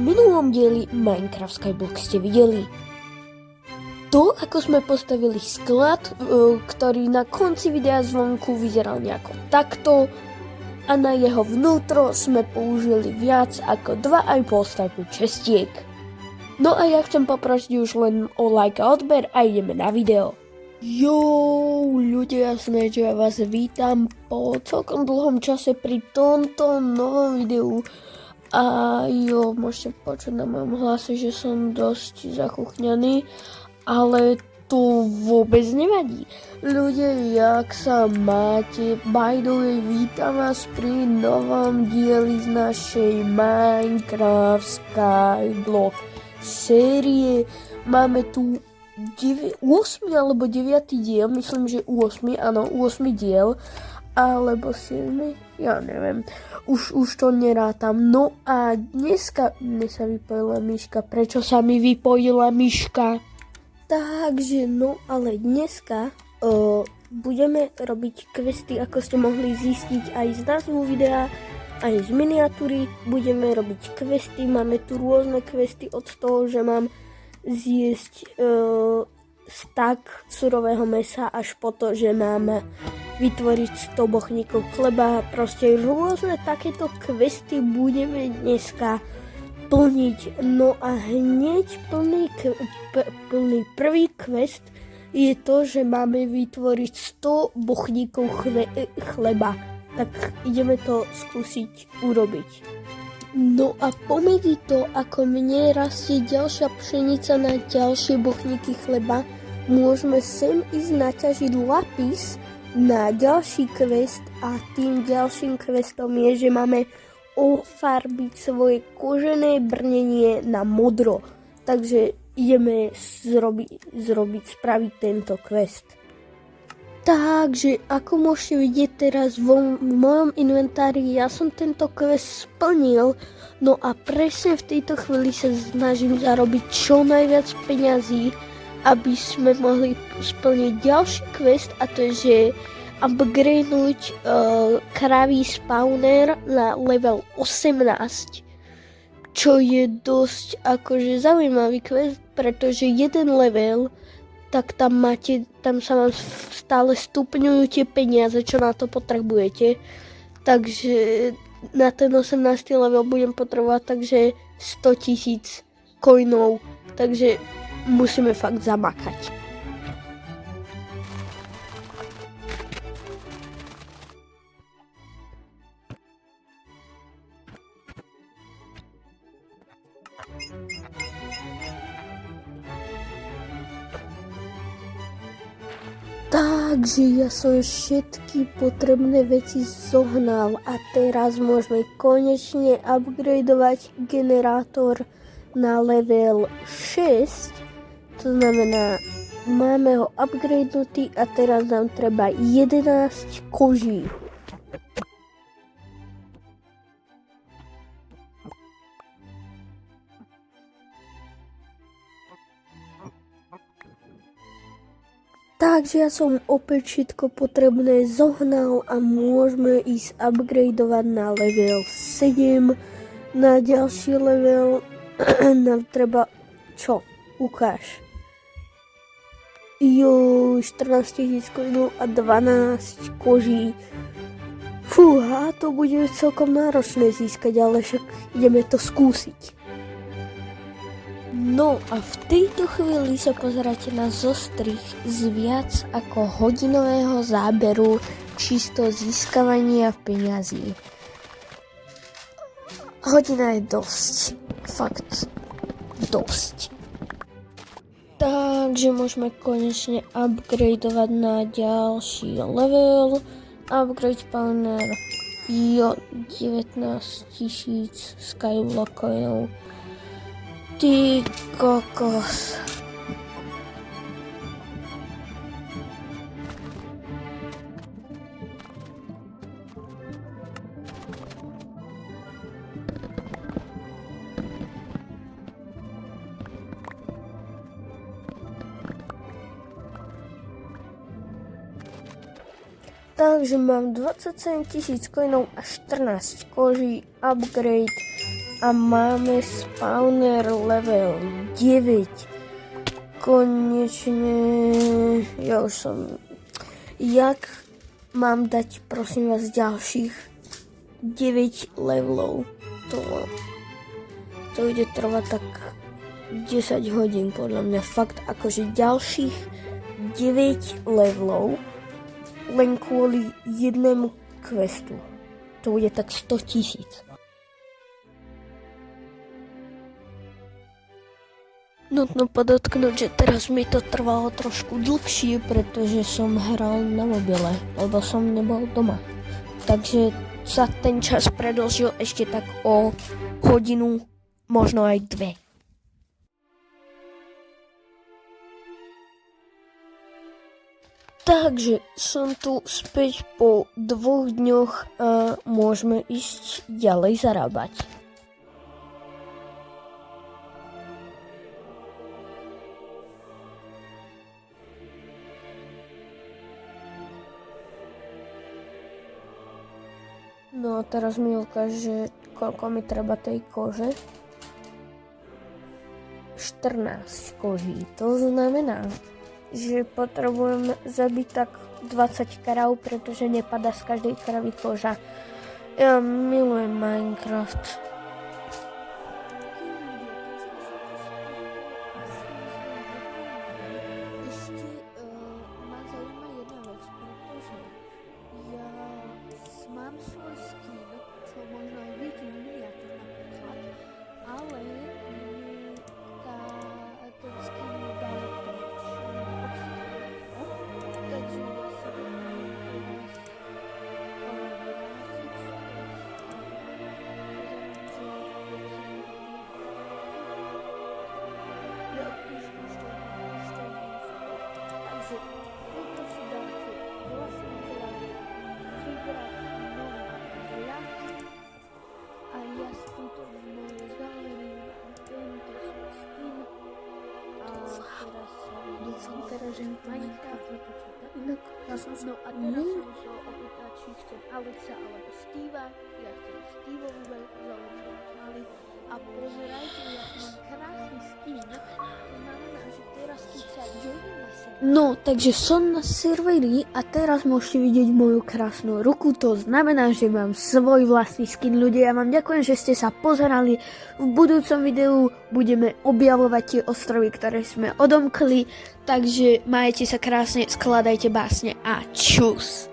minulom dieli Minecraft Skyblock ste videli to, ako sme postavili sklad, ktorý na konci videa zvonku vyzeral nejako takto a na jeho vnútro sme použili viac ako 2,5 staplu čestiek. No a ja chcem poprosiť už len o like a odber a ideme na video. Ľudia, jasné, že ja vás vítam po celkom dlhom čase pri tomto novom videu. A môžete počuť na mojom hlase, že som dosť zachuchňaný, ale to vôbec nevadí. Ľudia, jak sa máte? By the way, vítam vás pri novom dieli z našej Minecraft Skyblock série. Máme tu 8. alebo 9. diel, myslím, že 8. Áno, 8. diel, alebo 7. Ja neviem, už to nerátam. No a dneska mne sa vypojila myška. Prečo sa mi vypojila myška? Takže, no ale dneska budeme robiť questy, ako ste mohli zistiť aj z názvu videa, aj z miniatúry. Budeme robiť questy, máme tu rôzne questy od toho, že mám zjesť stak surového mesa až po to, že mám vytvoriť 100 bochníkov chleba. Proste rôzne takéto questy budeme dneska plniť. No a hneď plný prvý quest je to, že máme vytvoriť 100 bochníkov chleba. Tak ideme to skúsiť urobiť. No a pomedzi to, ako mne rastie ďalšia pšenica na ďalšie bochníky chleba, môžeme sem ísť naťažiť lapis na ďalší quest a tým ďalším questom je, že máme ofarbiť svoje kožené brnenie na modro. Takže ideme spraviť tento quest. Takže, ako môžete vidieť teraz v mojom inventári, ja som tento quest splnil, no a presne v tejto chvíli sa snažím zarobiť čo najviac peňazí, aby sme mohli splniť ďalší quest, a to je, že upgradenúť kravý spawner na level 18, čo je dosť akože zaujímavý quest, pretože jeden level, tak tam sa vám stále stupňujú tie peniaze, čo na to potrebujete. Takže na ten 18. level budem potrebovať takže 100 000 coinov, takže musíme fakt zamakať. Takže ja som všetky potrebné veci zohnal a teraz môžeme konečne upgradeovať generátor na level 6. To znamená, máme ho upgradenutý a teraz nám treba 11 koží. Takže ja som opäť všetko potrebné zohnal a môžeme ísť upgradeovať na level 7. Na ďalší level nám treba čo? Ukáž. 14 000 coinov a 12 koží. Fúha, to bude celkom náročné získať, ale však ideme to skúsiť. No a v tejto chvíli sa pozeráte na zostrih z viac ako hodinového záberu čisto získavania peňazí. Hodina je dosť. Fakt dosť. Takže môžeme konečne upgradeovať na ďalší level. Upgrade spawner 19 000 skyblock coinov. Ty kokos. Takže mám 27 000 coinov a 14 koží, upgrade a máme spawner level 9. Konečne, ja už som... Jak mám dať, prosím vás, ďalších 9 levelov? To ide trvať tak 10 hodín, podľa mňa. Fakt, akože ďalších 9 levelov len kvôli jednému questu. To bude tak 100 000. Nutno podotknúť, že teraz mi to trvalo trošku dlhšie, pretože som hral na mobile, lebo som nebol doma. Takže sa ten čas predĺžil ešte tak o hodinu, možno aj 2. Takže som tu späť po 2 dňoch a môžeme ísť ďalej zarábať. No a teraz mi ukáže, koľko mi treba tej kože. 14 koží. To znamená, že potrebujem zabiť tak 20 kráv, pretože nepadá z každej kravy koža. Ja milujem Minecraft. Mám svoj skin, čo možno aj vidí v miniatúr napríklad, ale ten skin mi dal preč. Takže ja sa teraz, že mi to Minecraft nepočíta. Inak ja som sa... No a teraz som sa opýtať, či chcem Alexa alebo Steva. Ja chcem Steveovu veľkú mali. A pozerajte, ja mám krásny skin. To znamená, že teraz keď sa joinem na serveri. No, takže som na serveri a teraz môžete vidieť moju krásnu ruku. To znamená, že mám svoj vlastný skin. Ľudia, ja vám ďakujem, že ste sa pozerali. V budúcom videu budeme objavovať tie ostrovy, ktoré sme odomkli. Takže majte sa krásne, skladajte básne a čus.